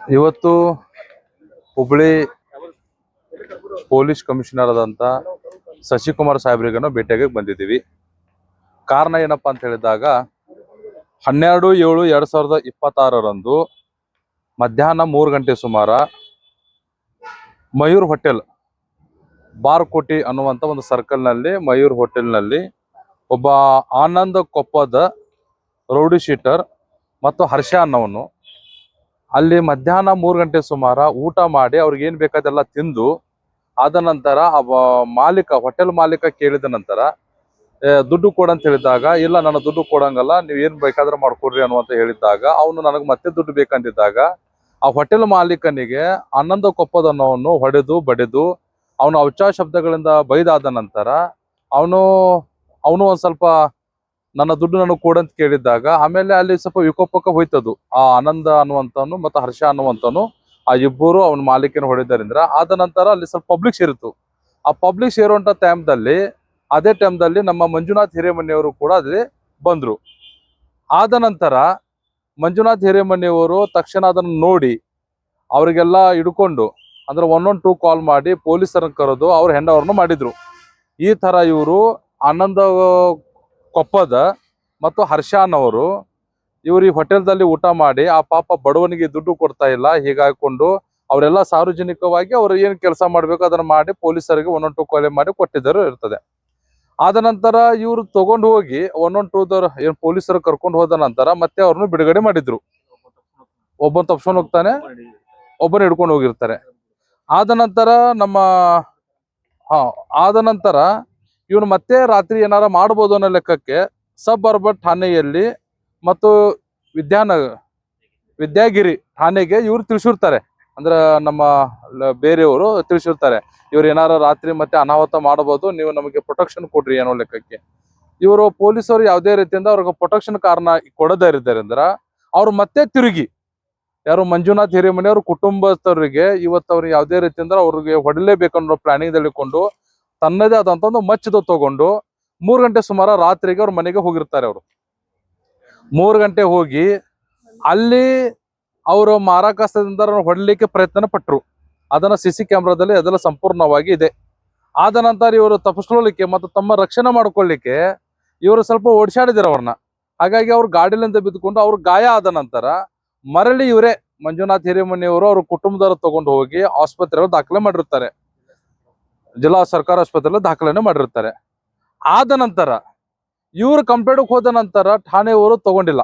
ಇವತ್ತು Hubli police commissioner ಆದಂತ ಶಶಿಕುಮಾರ್ ಸಾಹೇಬ್ರಿಗನ್ನು ಭೇಟಿಯಾಗಿ ಬಂದಿದ್ದೀವಿ. ಕಾರಣ ಏನಪ್ಪಾ ಅಂತ ಹೇಳಿದಾಗ 12/7/2026 ಮಧ್ಯಾಹ್ನ 3 ಗಂಟೆ ಸುಮಾರ ಮಯೂರ್ ಹೋಟೆಲ್ ಬಾರ್ಕೋಟಿ ಅನ್ನುವಂಥ ಒಂದು ಸರ್ಕಲ್ನಲ್ಲಿ ಮಯೂರ್ ಹೋಟೆಲ್ನಲ್ಲಿ ಒಬ್ಬ ಆನಂದ್ ಕೊಪ್ಪದ ರೌಡಿ ಶೀಟರ್ ಮತ್ತು ಹರ್ಷ ಅನ್ನೋನು ಅಲ್ಲಿ ಮಧ್ಯಾಹ್ನ 3 ಗಂಟೆ ಸುಮಾರ ಊಟ ಮಾಡಿ ಅವ್ರಿಗೆ ಏನು ಬೇಕಾದೆಲ್ಲ ತಿಂದು ಆದ ನಂತರ ಮಾಲೀಕ ಹೋಟೆಲ್ ಮಾಲೀಕ ಕೇಳಿದ ನಂತರ ದುಡ್ಡು ಕೊಡಂತ ಹೇಳಿದಾಗ ಇಲ್ಲ ನನ್ನ ದುಡ್ಡು ಕೊಡಂಗಲ್ಲ, ನೀವು ಏನು ಬೇಕಾದ್ರೆ ಮಾಡ್ಕೊಡ್ರಿ ಅನ್ನುವಂತ ಹೇಳಿದಾಗ ಅವನು ನನಗೆ ಮತ್ತೆ ದುಡ್ಡು ಬೇಕಂತಿದ್ದಾಗ ಆ ಹೋಟೆಲ್ ಮಾಲೀಕನಿಗೆ ಆನಂದ ಕೊಪ್ಪದನ್ನವನ್ನು ಹೊಡೆದು ಬಡಿದು ಅವನು ಅವಚಾ ಶಬ್ದಗಳಿಂದ ಬೈದಾದ ನಂತರ ಅವನು ಒಂದು ಸ್ವಲ್ಪ ನನ್ನ ದುಡ್ಡು ನನಗೆ ಕೊಡಂತ ಕೇಳಿದ್ದಾಗ ಆಮೇಲೆ ಅಲ್ಲಿ ಸ್ವಲ್ಪ ವಿಕೋಪಕ್ಕೆ ಹೋಯ್ತದು. ಆ ಆನಂದ ಅನ್ನುವಂಥವನು ಮತ್ತು ಹರ್ಷ ಅನ್ನುವಂಥವನು ಆ ಇಬ್ಬರು ಅವನ ಮಾಲೀಕನ ಹೊಡೆದರಿಂದ ಆದ ನಂತರ ಅಲ್ಲಿ ಸ್ವಲ್ಪ ಪಬ್ಲಿಕ್ ಸೇರಿತು. ಆ ಪಬ್ಲಿಕ್ ಸೇರುವಂಥ ಅದೇ ಟೈಮ್ದಲ್ಲಿ ನಮ್ಮ ಮಂಜುನಾಥ್ ಹಿರೇಮನಿಯವರು ಕೂಡ ಅಲ್ಲಿ ಬಂದರು. ಆದ ನಂತರ ಮಂಜುನಾಥ್ ಹಿರೇಮನಿಯವರು ತಕ್ಷಣ ಅದನ್ನು ನೋಡಿ ಅವರಿಗೆಲ್ಲ ಹಿಡ್ಕೊಂಡು ಅಂದ್ರೆ 112 ಕಾಲ್ ಮಾಡಿ ಪೊಲೀಸರನ್ನು ಕರೆದು ಅವ್ರ ಹೆಂಡ್ ಅವ್ರನ್ನು ಮಾಡಿದ್ರು. ಈ ಥರ ಇವರು ಆನಂದ ಕೊಪ್ಪದ ಮತ್ತು ಹರ್ಷಾನವರು ಇವರು ಈ ಹೋಟೆಲ್ದಲ್ಲಿ ಊಟ ಮಾಡಿ ಆ ಪಾಪ ಬಡವನಿಗೆ ದುಡ್ಡು ಕೊಡ್ತಾ ಇಲ್ಲ ಹೀಗಾಕೊಂಡು ಅವರೆಲ್ಲ ಸಾರ್ವಜನಿಕವಾಗಿ ಅವರು ಏನು ಕೆಲಸ ಮಾಡಬೇಕು ಅದನ್ನು ಮಾಡಿ ಪೊಲೀಸರಿಗೆ 112 ಕೊಲೆ ಮಾಡಿ ಕೊಟ್ಟಿದ್ದರು ಇರ್ತದೆ. ಆದ ನಂತರ ಇವರು ತಗೊಂಡು ಹೋಗಿ 112 ಏನು ಪೊಲೀಸರು ಕರ್ಕೊಂಡು ಹೋದ ನಂತರ ಮತ್ತೆ ಅವ್ರನ್ನು ಬಿಡುಗಡೆ ಮಾಡಿದ್ರು. ಒಬ್ಬನ ತಪ್ಸ್ಕೊಂಡು ಹೋಗ್ತಾನೆ, ಒಬ್ಬನ ಹಿಡ್ಕೊಂಡು ಹೋಗಿರ್ತಾರೆ. ಆದ ನಂತರ ಇವನು ಮತ್ತೆ ರಾತ್ರಿ ಏನಾರ ಮಾಡ್ಬೋದು ಅನ್ನೋ ಲೆಕ್ಕಕ್ಕೆ ಸಬ್ ಅರ್ಬನ್ ಠಾಣೆಯಲ್ಲಿ ಮತ್ತು ವಿದ್ಯಾಗಿರಿ ಠಾಣೆಗೆ ಇವ್ರು ತಿಳಿಸಿರ್ತಾರೆ. ಅಂದ್ರೆ ನಮ್ಮ ಬೇರೆಯವರು ತಿಳಿಸಿರ್ತಾರೆ ಇವ್ರು ಏನಾರ ರಾತ್ರಿ ಮತ್ತೆ ಅನಾಹುತ ಮಾಡಬಹುದು, ನೀವು ನಮಗೆ ಪ್ರೊಟೆಕ್ಷನ್ ಕೊಡ್ರಿ ಅನ್ನೋ ಲೆಕ್ಕಕ್ಕೆ. ಇವರು ಪೊಲೀಸರು ಯಾವುದೇ ರೀತಿಯಿಂದ ಅವ್ರಿಗೆ ಪ್ರೊಟೆಕ್ಷನ್ ಕಾರಣ ಕೊಡದೇ ಇದ್ದರಿಂದ ಅವ್ರು ಮತ್ತೆ ತಿರುಗಿ ಯಾರು ಮಂಜುನಾಥ್ ಹಿರೇಮನಿ ಅವ್ರ ಕುಟುಂಬಸ್ಥರಿಗೆ ಇವತ್ತು ಅವ್ರಿಗೆ ಯಾವುದೇ ರೀತಿಯಿಂದ ಅವ್ರಿಗೆ ಹೊಡಲೇಬೇಕನ್ನೋ ಪ್ಲಾನಿಂಗ್ ಹೇಳಿಕೊಂಡು ತನ್ನದೇ ಆದಂತ ಒಂದು ಮಚ್ಚದ ತಗೊಂಡು 3 ಗಂಟೆ ಸುಮಾರ ರಾತ್ರಿಗೆ ಅವ್ರ ಮನೆಗೆ ಹೋಗಿರ್ತಾರೆ. ಅವರು 3 ಗಂಟೆ ಹೋಗಿ ಅಲ್ಲಿ ಅವರು ಮಾರಾಕಸ್ತದಿಂದ ಹೊಡಲಿಕ್ಕೆ ಪ್ರಯತ್ನ ಪಟ್ಟರು. ಅದನ್ನ CC ಕ್ಯಾಮ್ರಾದಲ್ಲಿ ಅದೆಲ್ಲ ಸಂಪೂರ್ಣವಾಗಿ ಇದೆ. ಆದ ನಂತರ ಇವರು ತಪ್ಪಿಸ್ಕೊಳ್ಳಿಕ್ಕೆ ಮತ್ತು ತಮ್ಮ ರಕ್ಷಣೆ ಮಾಡ್ಕೊಳ್ಳಿಕ್ಕೆ ಇವರು ಸ್ವಲ್ಪ ಓಡಿಸಾಡಿದ್ರು ಅವ್ರನ್ನ. ಹಾಗಾಗಿ ಅವ್ರು ಗಾಡಿಲಿಂದ ಬಿದ್ದುಕೊಂಡು ಅವ್ರ ಗಾಯ ಆದ ನಂತರ ಮರಳಿ ಇವರೇ ಮಂಜುನಾಥ್ ಹಿರೇಮನಿಯವರು ಅವ್ರ ಕುಟುಂಬದವರು ತಗೊಂಡು ಹೋಗಿ ಆಸ್ಪತ್ರೆಯಲ್ಲಿ ದಾಖಲೆ ಮಾಡಿರ್ತಾರೆ. ಜಿಲ್ಲಾ ಸರ್ಕಾರಿ ಆಸ್ಪತ್ರೆಯಲ್ಲಿ ದಾಖಲೆನೆ ಮಾಡಿರ್ತಾರೆ. ಆದ ನಂತರ ಇವ್ರು ಕಂಪ್ಲೇಂಟ್ಗೆ ಹೋದ ನಂತರ ಠಾಣೆಯವರು ತಗೊಂಡಿಲ್ಲ.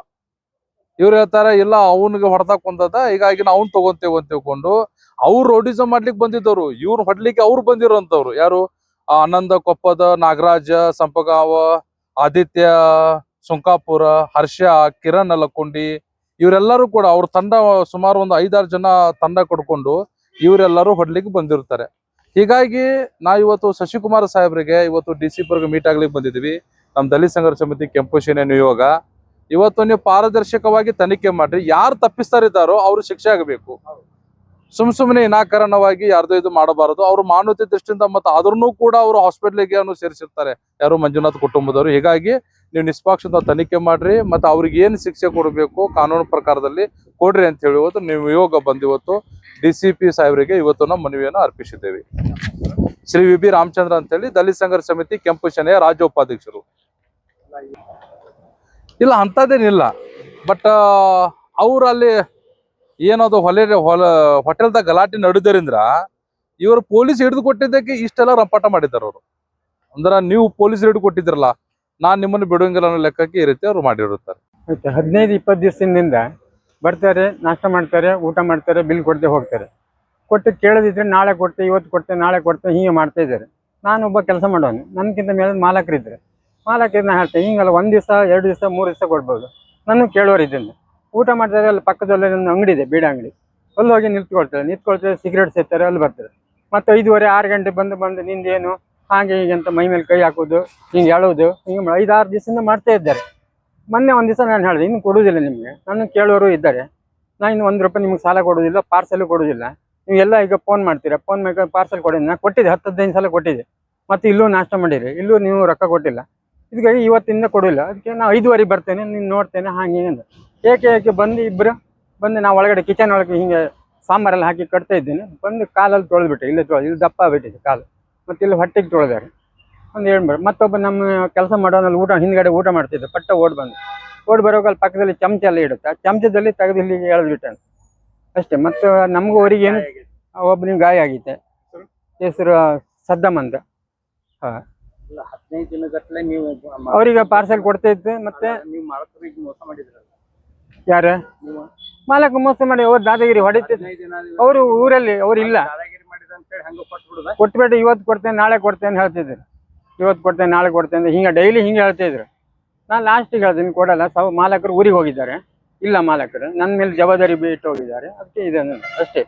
ಇವ್ರು ಹೇಳ್ತಾರೆ ಇಲ್ಲ ಅವನಿಗೆ ಹೊಡೆದಾಕ್ ಬಂದದ, ಹೀಗಾಗಿ ನಾವು ತಗೊಂತೇವೆ ಅಂತ ತಿಳ್ಕೊಂಡು ಅವ್ರು ರೋಡಿಸಮ್ ಮಾಡ್ಲಿಕ್ಕೆ ಬಂದಿದ್ದವರು, ಇವ್ರು ಹೊಡ್ಲಿಕ್ಕೆ ಅವ್ರು ಬಂದಿರೋಂಥವ್ರು ಯಾರು ಆನಂದ ಕೊಪ್ಪದ ನಾಗರಾಜ ಸಂಪಗಾವ, ಆದಿತ್ಯ ಸುಂಕಾಪುರ, ಹರ್ಷ, ಕಿರಣ್ ಅಲಕೊಂಡಿ ಇವರೆಲ್ಲರೂ ಕೂಡ ಅವ್ರ ತಂಡ ಸುಮಾರು ಒಂದು 5-6 ಜನ ತಂಡ ಕೊಡ್ಕೊಂಡು ಇವರೆಲ್ಲರೂ ಹೊಡ್ಲಿಕ್ಕೆ ಬಂದಿರ್ತಾರೆ. ಹೀಗಾಗಿ ನಾವು ಇವತ್ತು ಶಶಿಕುಮಾರ್ ಸಾಹೇಬ್ರಿಗೆ ಇವತ್ತು DCP ಮೀಟ್ ಆಗ್ಲಿಕ್ಕೆ ಬಂದಿದ್ವಿ. ನಮ್ಮ ದಲಿತ ಸಂಘರ್ಷ ಸಮಿತಿ ಕೆಂಪು ಸೇನೆ ನಿಯೋಗ ಇವತ್ತು ನೀವು ಪಾರದರ್ಶಕವಾಗಿ ತನಿಖೆ ಮಾಡ್ರಿ, ಯಾರು ತಪ್ಪಿಸ್ತಾರಿದ್ದಾರೋ ಅವ್ರು ಶಿಕ್ಷೆ ಆಗಬೇಕು. ಸುಮ್ಮನೆ ವಿನಾಕಾರಣವಾಗಿ ಯಾರ್ದು ಇದು ಮಾಡಬಾರದು. ಅವರು ಮಾನವತೆ ದೃಷ್ಟಿಯಿಂದ ಮತ್ತೆ ಆದ್ರೂ ಕೂಡ ಅವರು ಹಾಸ್ಪಿಟ್ಲಿಗೆ ಸೇರಿಸಿರ್ತಾರೆ ಯಾರು ಮಂಜುನಾಥ್ ಕುಟುಂಬದವರು. ಹೀಗಾಗಿ ನೀವು ನಿಷ್ಪಕ್ಷದ ತನಿಖೆ ಮಾಡ್ರಿ ಮತ್ತೆ ಅವ್ರಿಗೆ ಏನು ಶಿಕ್ಷೆ ಕೊಡಬೇಕು ಕಾನೂನು ಪ್ರಕಾರದಲ್ಲಿ ಕೊಡ್ರಿ ಅಂತ ಹೇಳಿ ಇವತ್ತು ನೀವು ನಿಯೋಗ ಬಂದಿವತ್ತು DCP ಸಾಹೇಬರಿಗೆ ಇವತ್ತು ನಾವು ಮನವಿಯನ್ನು ಅರ್ಪಿಸಿದ್ದೇವೆ. ಶ್ರೀ VB ರಾಮಚಂದ್ರ ಅಂತೇಳಿ ದಲಿತ ಸಂಘರ್ಷ ಸಮಿತಿ ಕೆಂಪು ಸೇನೆಯ ರಾಜ್ಯ ಉಪಾಧ್ಯಕ್ಷರು. ಇಲ್ಲ ಅಂಥದ್ದೇನಿಲ್ಲ, ಬಟ್ ಅವ್ರು ಅಲ್ಲಿ ಏನದು ಹೋಟೆಲ್ದಾಗ ಗಲಾಟೆ ನಡೆದರಿಂದ ಇವರು ಪೊಲೀಸ್ ಹಿಡಿದು ಕೊಟ್ಟಿದ್ದಕ್ಕೆ ಇಷ್ಟೆಲ್ಲ ರಂಪಾಟ ಮಾಡಿದ್ದಾರೆ ಅವರು. ಅಂದ್ರೆ ನೀವು ಪೊಲೀಸ್ ಹಿಡಿದು ಕೊಟ್ಟಿದ್ರಲ್ಲ, ನಾನು ನಿಮ್ಮನ್ನು ಬಿಡುವಂಗಿಲ್ಲ ಅನ್ನೋ ಲೆಕ್ಕಕ್ಕೆ ಈ ರೀತಿ ಅವ್ರು ಮಾಡಿರುತ್ತಾರೆ. 15-20 ದಿವಸದಿಂದ ಬರ್ತಾರೆ, ನಾಷ್ಟ ಮಾಡ್ತಾರೆ, ಊಟ ಮಾಡ್ತಾರೆ, ಬಿಲ್ ಕೊಡದೆ ಹೋಗ್ತಾರೆ. ಕೊಟ್ಟು ಕೇಳದಿದ್ರೆ ನಾಳೆ ಕೊಡ್ತೆ, ಇವತ್ತು ಕೊಡ್ತೆ, ನಾಳೆ ಕೊಡ್ತೆ, ಹೀಗೆ ಮಾಡ್ತಾ ಇದ್ದಾರೆ. ನಾನೊಬ್ಬ ಕೆಲಸ ಮಾಡೋನು, ನನಗಿಂತ ಮೇಲೆ ಮಾಲಕರಿದ್ದಾರೆ. ಮಾಲಕರನ್ನ ಹೇಳ್ತೇನೆ ಹಿಂಗಲ್ಲ 1 ದಿವಸ 2 ದಿವಸ 3 ದಿವಸ ಕೊಡ್ಬೋದು. ನಾನು ಕೇಳೋರಿದ್ದೀನಿ. ಊಟ ಮಾಡ್ತಾರೆ, ಅಲ್ಲಿ ಪಕ್ಕದಲ್ಲಿ ನನ್ನ ಅಂಗಡಿ ಇದೆ, ಬೀಡ ಅಂಗಡಿ, ಅಲ್ಲಿ ಹೋಗಿ ನಿಂತ್ಕೊಳ್ತಾರೆ, ಸಿಗರೇಟ್ ಸೇರ್ತಾರೆ, ಅಲ್ಲಿ ಬರ್ತಾರೆ. ಮತ್ತು 5:30-6 ಗಂಟೆ ಬಂದು ನಿಂದೇನು ಹಾಗೆ ಹೀಗೆ ಅಂತ ಮೈ ಮೇಲೆ ಕೈ ಹಾಕೋದು, ಹಿಂಗೆ ಹೇಳೋದು, ಹಿಂಗೆ 5-6 ದಿವಸದಿಂದ ಮಾಡ್ತಾ ಇದ್ದಾರೆ. ಮೊನ್ನೆ ಒಂದು ದಿವಸ ನಾನು ಹೇಳಿದೆ ಇನ್ನು ಕೊಡುವುದಿಲ್ಲ ನಿಮಗೆ, ನನ್ನ ಕೇಳೋರು ಇದ್ದಾರೆ, ನಾನು ಇನ್ನು 1 ರೂಪಾಯಿ ನಿಮ್ಗೆ ಸಾಲ ಕೊಡೋದಿಲ್ಲ, ಪಾರ್ಸೆಲ್ ಕೊಡೋದಿಲ್ಲ. ನೀವೆಲ್ಲ ಈಗ ಫೋನ್ ಮಾಡ್ತೀರಾ, ಫೋನ್ ಮೇಲೆ ಪಾರ್ಸೆಲ್ ಕೊಡೋದು ನಾನು ಕೊಟ್ಟಿದ್ದೆ, 10-15 ಸಲ ಕೊಟ್ಟಿದ್ದೆ. ಮತ್ತು ಇಲ್ಲೂ ನಾಷ್ಟ ಮಾಡಿರಿ, ಇಲ್ಲೂ ನೀವು ರೊಕ್ಕ ಕೊಟ್ಟಿಲ್ಲ. ಇದಕ್ಕಾಗಿ ಇವತ್ತಿಂದ ಕೊಡೋಲ್ಲ. ಅದಕ್ಕೆ ನಾನು 5:15 ಬರ್ತೇನೆ, ನೀನು ನೋಡ್ತೇನೆ ಹಾಗೆ ಅಂತ. ಏಕೆ ಬಂದು ಇಬ್ಬರು ಬಂದು ನಾವು ಒಳಗಡೆ ಕಿಚನ್ ಒಳಗೆ ಹಿಂಗೆ ಸಾಂಬಾರೆಲ್ಲ ಹಾಕಿ ಕಟ್ತಾ ಇದ್ದೇನೆ, ಬಂದು ಕಾಲಲ್ಲಿ ತೊಳೆದ್ಬಿಟ್ಟೆ, ಇಲ್ಲಿ ಇಲ್ಲಿ ದಪ್ಪ ಆಗ್ಬಿಟ್ಟಿದೆ ಕಾಲು, ಮತ್ತು ಇಲ್ಲಿ ಹೊಟ್ಟೆಗೆ ತೊಳೆದಾರೆ. ಒಂದು ಹೇಳ್ಬಾರ್ದು. ಮತ್ತೊಬ್ಬ ನಮ್ಮ ಕೆಲಸ ಮಾಡೋನಲ್ಲಿ ಹಿಂದ್ಗಡೆ ಊಟ ಮಾಡ್ತಿದ್ದೆ, ಪಟ್ಟ ಓಡ್ ಬರೋವಾಗ ಅಲ್ಲಿ ಪಕ್ಕದಲ್ಲಿ ಚಮಚ ಎಲ್ಲ ಇಡುತ್ತೆ, ಆ ಚಮಚದಲ್ಲಿ ತೆಗೆದು ಇಲ್ಲಿಗೆ ಎಳೆದ್ಬಿಟ್ಟೆ ಅಷ್ಟೇ. ಮತ್ತು ನಮಗೂ ಅವರಿಗೆ ಏನು, ಒಬ್ಬನಿಗೆ ಗಾಯ ಆಗೈತೆ, ಹೆಸರು ಸದ್ದಮ್ ಅಂತ. 15 ದಿನಗಟ್ಟಲೆ ನೀವು ಅವರಿಗೆ ಪಾರ್ಸೆಲ್ ಕೊಡ್ತಾ ಇದ್ದೆ. ಮತ್ತೆ ನೀವು ಮಾಲಕರಿಗೆ ಮೋಸ ಮಾಡಿದ್ರಲ್ಲ, ಯಾರು ಮಾಲಕ ಮೋಸ ಮಾಡಿ ಅವ್ರು ದಾದಾಗಿರಿ ಹೊಡಿತಿದ್ರು. 15 ದಿನ ಅವರು ಊರಲ್ಲಿ ಅವ್ರು ಇಲ್ಲ, ದಾದಾಗಿರಿ ಮಾಡಿದ ಅಂತ ಹೇಳಿ ಹಂಗ ಕೊಟ್ಬಿಡುದ. ಕೊಟ್ಬಿಟ್ಟು ಇವತ್ತು ಕೊಡ್ತೇನೆ ನಾಳೆ ಕೊಡ್ತೇನೆ ಹೇಳ್ತಿದ್ರು, ಇವತ್ತು ಕೊಡ್ತೇನೆ ನಾಳೆ ಕೊಡ್ತೇನೆ ಹಿಂಗೆ ಡೈಲಿ ಹಿಂಗೆ ಹೇಳ್ತಿದ್ರು. ನಾನು ಲಾಸ್ಟಿಗೆ ಹೇಳ್ತೀನಿ ಕೊಡಲ್ಲ. ಮಾಲಕರು ಊರಿಗೆ ಹೋಗಿದ್ದಾರೆ, ಇಲ್ಲ ಮಾಲಕರು ನನ್ನ ಮೇಲೆ ಜವಾಬ್ದಾರಿ ಬಿಟ್ಟು ಹೋಗಿದ್ದಾರೆ, ಅದಕ್ಕೆ ಇದೆ ಅಷ್ಟೇ.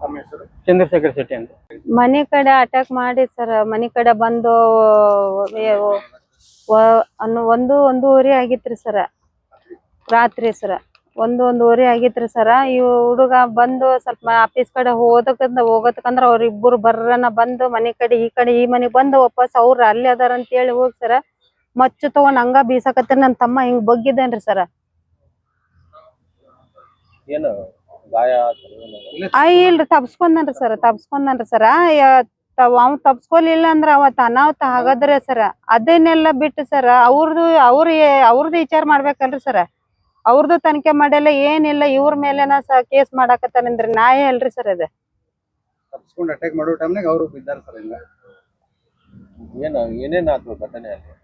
ತಮ್ಮ ಹೆಸರು? ಚಂದ್ರಶೇಖರ್ ಶೆಟ್ಟಿ ಅಂತ. ಮನೆ ಕಡೆ ಅಟ್ಯಾಕ್ ಮಾಡಿ ಸರ್, ಮನೆ ಕಡೆ ಬಂದು ಒಂದೂವರೆ ಆಗಿತ್ರಿ ಸರ್, ರಾತ್ರಿ ಸರ 1-1:30 ಆಗಿತ್ರಿ ಸರ. ಇವ್ ಹುಡುಗ ಬಂದು ಸ್ವಲ್ಪ ಆಫೀಸ್ ಕಡೆ ಹೋಗತಕ್ಕಂದ್ರ ಅವ್ರಿಬ್ಬರು ಬರ್ರನ ಬಂದು ಮನೆ ಕಡೆ ಈ ಮನೆಗ್ ಬಂದು ವಾಪಸ್ ಅವ್ರ ಅಲ್ಲಿ ಅದಾರ ಅಂತ ಹೇಳಿ ಹೋಗಿ ಸರ ಮಚ್ಚು ತಗೊಂಡ್ ಹಂಗ ಬೀಸಾಕತ್ರಿ. ನನ್ ತಮ್ಮ ಹಿಂಗ್ ಬಗ್ಗಿದ್ದೇನ್ರಿ ಸರ. ಏನು ಗಾಯ? ಇಲ್ರಿ ತಪ್ಸ್ಕೊಂಡನ್ರಿ ಸರ. ಅವ್ ತಪ್ಸ್ಕೊಲಿಲ್ಲ ಅಂದ್ರ ಅವತ್ ಅನಾಹುತ ಹಾಗಾದ್ರೆ ಸರ. ಅದನ್ನೆಲ್ಲ ಬಿಟ್ಟು ಸರ ಅವ್ರದ್ದು ವಿಚಾರ ಮಾಡ್ಬೇಕಲ್ರಿ ಸರ. ಅವ್ರದ್ದು ತನಿಖೆ ಮಾಡಿಲ್ಲ ಏನಿಲ್ಲ, ಇವ್ರ ಮೇಲೆನ ಕೇಸ್ ಮಾಡಾಕತ್ತಾನಂದ್ರಿ, ನ್ಯಾಯ ಅಲ್ರಿ ಸರ್ ಅದ. ತಪ್ಪಿಸ್ಕೊಂಡು ಅಟ್ಯಾಕ್ ಮಾಡೋ ಟೈಮ್ನಾಗ ಅವರು ಬಿದ್ದಾರ ಸರ್. ಹಿಂಗ ಏನೇನಾದ್ರು ಘಟನೆ ಅಲ್ಲಿ?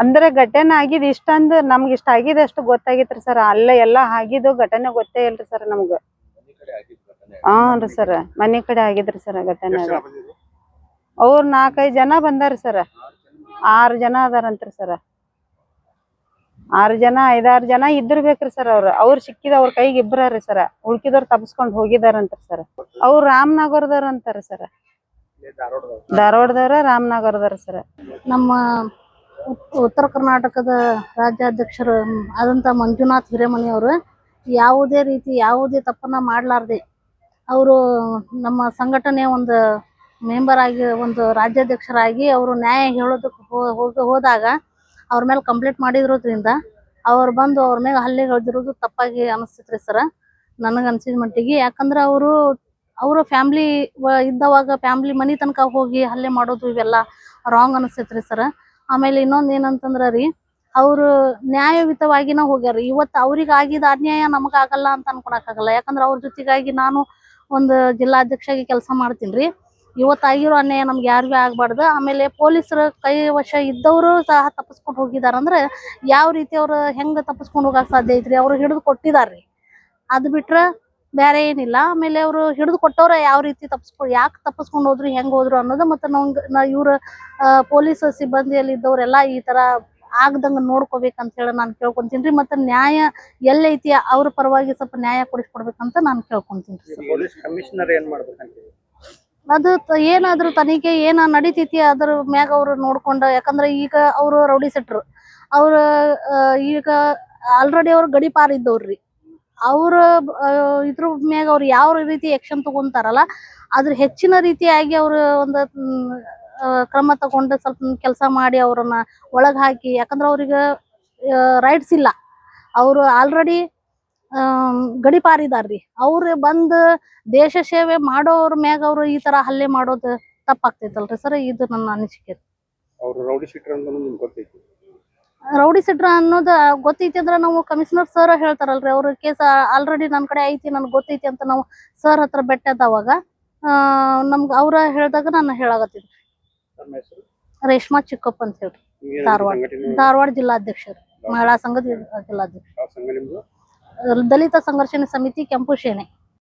ಅಂದ್ರೆ ಘಟನೆ ಆಗಿದ್ ಇಷ್ಟಂದು ನಮ್ಗೆ ಇಷ್ಟ ಆಗಿದೆ ಅಷ್ಟು ಗೊತ್ತಾಗಿತ್ರಿ ಸರ್. ಅಲ್ಲ ಎಲ್ಲಾ ಆಗಿದ್ದು ಘಟನೆ ಗೊತ್ತೇ ಇಲ್ರಿ ಸರ್ ನಮ್ಗ. ಹಾನ್ರಿ ಸರ್, ಮನೆ ಕಡೆ ಆಗಿದ್ರಿ ಸರ್ ಘಟನೆ. ಅವ್ರ 4-5 ಜನ ಬಂದಾರಿ ಸರ್. 6 ಜನ ಅದಾರಂತ್ರಿ ಸರ್. 6 ಜನ 5-6 ಜನ ಇದ್ದಿರ್ಬೇಕ್ರಿ ಸರ್. ಅವ್ರು ಸಿಕ್ಕಿದ ಅವ್ರ ಕೈಗೆ ಇಬ್ಬರ್ರಿ ಸರ್. ಉಳ್ಕಿದವ್ರು ತಪ್ಸ್ಕೊಂಡ್ ಹೋಗಿದಾರಂತ್ರಿ ಸರ್. ಅವ್ರು ರಾಮನಗರದವ್ರ ಅಂತಾರ ಸರ್. ಧಾರವಾಡದವ್ರ ರಾಮನಗರದವ್ರ ಸರ್. ನಮ್ಮ ಉತ್ತರ ಕರ್ನಾಟಕದ ರಾಜ್ಯಾಧ್ಯಕ್ಷರು ಆದಂಥ ಮಂಜುನಾಥ್ ಹಿರೇಮನಿ ಅವರು ಯಾವುದೇ ತಪ್ಪನ್ನ ಮಾಡಲಾರ್ದೆ ಅವರು ನಮ್ಮ ಸಂಘಟನೆಯ ಒಂದು ಮೆಂಬರ್ ಆಗಿ, ಒಂದು ರಾಜ್ಯಾಧ್ಯಕ್ಷರಾಗಿ ಅವರು ನ್ಯಾಯ ಹೇಳೋದಕ್ಕೆ ಹೋದಾಗ ಅವ್ರ ಮೇಲೆ ಕಂಪ್ಲೇಂಟ್ ಮಾಡಿರೋದ್ರಿಂದ ಅವ್ರು ಬಂದು ಅವ್ರ ಮೇಲೆ ಹಲ್ಲೆ ಹೊಡೆದಿರೋದು ತಪ್ಪಾಗಿ ಅನಿಸ್ತೈತ್ರಿ ಸರ, ನನಗೆ ಅನ್ಸಿದ ಮಟ್ಟಿಗೆ. ಯಾಕಂದ್ರೆ ಅವರು ಫ್ಯಾಮ್ಲಿ ಇದ್ದವಾಗ ಫ್ಯಾಮ್ಲಿ ಮನೆ ತನಕ ಹೋಗಿ ಹಲ್ಲೆ ಮಾಡೋದು ಇವೆಲ್ಲ ರಾಂಗ್ ಅನಿಸ್ತೈತ್ರಿ ಸರ. ಆಮೇಲೆ ಇನ್ನೊಂದು ಏನಂತಂದ್ರೆ ರೀ, ಅವರು ನ್ಯಾಯಯುತವಾಗಿನ ಹೋಗ್ಯಾರ. ಇವತ್ತು ಅವ್ರಿಗೆ ಆಗಿದ ಅನ್ಯಾಯ ನಮಗಾಗಲ್ಲ ಅಂತ ಅನ್ಕೊಳಕ್ಕಾಗಲ್ಲ. ಯಾಕಂದ್ರೆ ಅವ್ರ ಜೊತೆಗಾಗಿ ನಾನು ಒಂದು ಜಿಲ್ಲಾಧ್ಯಕ್ಷಾಗಿ ಕೆಲಸ ಮಾಡ್ತೀನಿ ರೀ. ಇವತ್ತಾಗಿರೋ ಅನ್ಯಾಯ ನಮ್ಗೆ ಯಾರಿಗೂ ಆಗ್ಬಾರ್ದು. ಆಮೇಲೆ ಪೊಲೀಸರ ಕೈ ವಶ ಇದ್ದವರು ಸಹ ತಪ್ಪಿಸ್ಕೊಂಡು ಹೋಗಿದಾರಂದ್ರೆ ಯಾವ ರೀತಿ ಅವ್ರು ಹೆಂಗೆ ತಪ್ಪಿಸ್ಕೊಂಡು ಹೋಗಕ್ಕೆ ಸಾಧ್ಯ ಐತ್ರಿ? ಅವ್ರು ಹಿಡಿದು ಕೊಟ್ಟಿದಾರ್ರಿ, ಅದು ಬಿಟ್ರೆ ಬೇರೆ ಏನಿಲ್ಲ. ಆಮೇಲೆ ಅವರು ಹಿಡಿದು ಕೊಟ್ಟವ್ರ ಯಾವ ರೀತಿ ಯಾಕೆ ತಪ್ಪಿಸ್ಕೊಂಡು ಹೋದ್ರು, ಹೆಂಗೆ ಹೋದ್ರು ಅನ್ನೋದು. ಮತ್ತು ಇವ್ರ ಪೊಲೀಸ್ ಸಿಬ್ಬಂದಿಯಲ್ಲಿ ಇದ್ದವರೆಲ್ಲ ಈ ಥರ ಆಗ್ದಂಗೆ ನೋಡ್ಕೋಬೇಕಂತ ಹೇಳಿ ನಾನು ಕೇಳ್ಕೊಂತೀನಿ ರೀ. ಮತ್ತು ನ್ಯಾಯ ಎಲ್ಲೈತಿ ಅವ್ರ ಪರವಾಗಿ ಸ್ವಲ್ಪ ನ್ಯಾಯ ಕೊಡಿಸ್ಕೊಡ್ಬೇಕಂತ ನಾನು ಕೇಳ್ಕೊಂತೀನಿ ರೀ. ಪೊಲೀಸ್ ಕಮಿಷನರ್ ಏನ್ ಮಾಡ್ಬೇಕಂತ ಅದು ಏನಾದ್ರು ತನಿಖೆ ನಡೀತೈತಿ ಅದ್ರ ಮ್ಯಾಗ ಅವ್ರು ನೋಡ್ಕೊಂಡು. ಯಾಕಂದ್ರೆ ಈಗ ಅವರು ರೌಡಿ ಸೆಟ್ರು, ಅವ್ರು ಈಗ ಆಲ್ರೆಡಿ ಅವ್ರು ಗಡಿಪಾರ ಇದ್ದವ್ರಿ. ಅವ್ರ ಇದ್ರ ಮ್ಯಾಗ ಅವ್ರು ಯಾವ ರೀತಿ ಆಕ್ಷನ್ ತಗೊಂತಾರಲ್ಲ ಅದ್ರ ಹೆಚ್ಚಿನ ರೀತಿಯಾಗಿ ಅವ್ರು ಒಂದು ಕ್ರಮ ತಗೊಂಡು ಸ್ವಲ್ಪ ಕೆಲಸ ಮಾಡಿ ಅವ್ರನ್ನ ಒಳಗ್ ಹಾಕಿ. ಯಾಕಂದ್ರೆ ಅವ್ರಿಗೆ ರೈಟ್ಸ್ ಇಲ್ಲ, ಅವರು ಆಲ್ರೆಡಿ ಗಡಿಪಾರಿದಾರ್ರಿ. ಅವ್ರು ಬಂದು ದೇಶ ಸೇವೆ ಮಾಡೋರ ಮ್ಯಾಗ ಅವ್ರು ಈ ತರ ಹಲ್ಲೆ ಮಾಡೋದು ತಪ್ಪಾಗ್ತೈತಲ್ರಿ ಸರ್. ಇದು ನನ್ನ ಅನಿಸಿಕೆ. ಅವ್ರು ರೌಡಿ ಶೀಟರ್ ಅಂತ ನಿಮ್ಗೆ ಗೊತ್ತೈತಿ? ರೌಡಿ ಶೀಟರ್ ಅನ್ನೋದು ಗೊತ್ತೈತಿ ಅಂದ್ರೆ ನಾವು ಕಮಿಷನರ್ ಸರ್ ಹೇಳ್ತಾರಲ್ರಿ, ಅವ್ರ ಕೇಸ್ ಆಲ್ರೆಡಿ ನನ್ನ ಕಡೆ ಐತಿ ನನಗೆ ಗೊತ್ತೈತಿ ಅಂತ ನಾವು ಸರ್ ಹತ್ರ ಬೆಟ್ಟದವಾಗ ನಮ್ಗೆ ಅವ್ರ ಹೇಳಿದಾಗ ನಾನು ಹೇಳಾಗತ್ತಿದ್ರಿ. ರೇಷ್ಮಾ ಚಿಕ್ಕಪ್ಪ ಅಂತ ಹೇಳಿ, ಧಾರವಾಡ ಜಿಲ್ಲಾಧ್ಯಕ್ಷರು, ಮಹಿಳಾ ಸಂಘದ ಜಿಲ್ಲಾಧ್ಯಕ್ಷ, ದಲಿತ ಸಂಘರ್ಷಣೆ ಸಮಿತಿ ಕೆಂಪು ಸೇನೆ.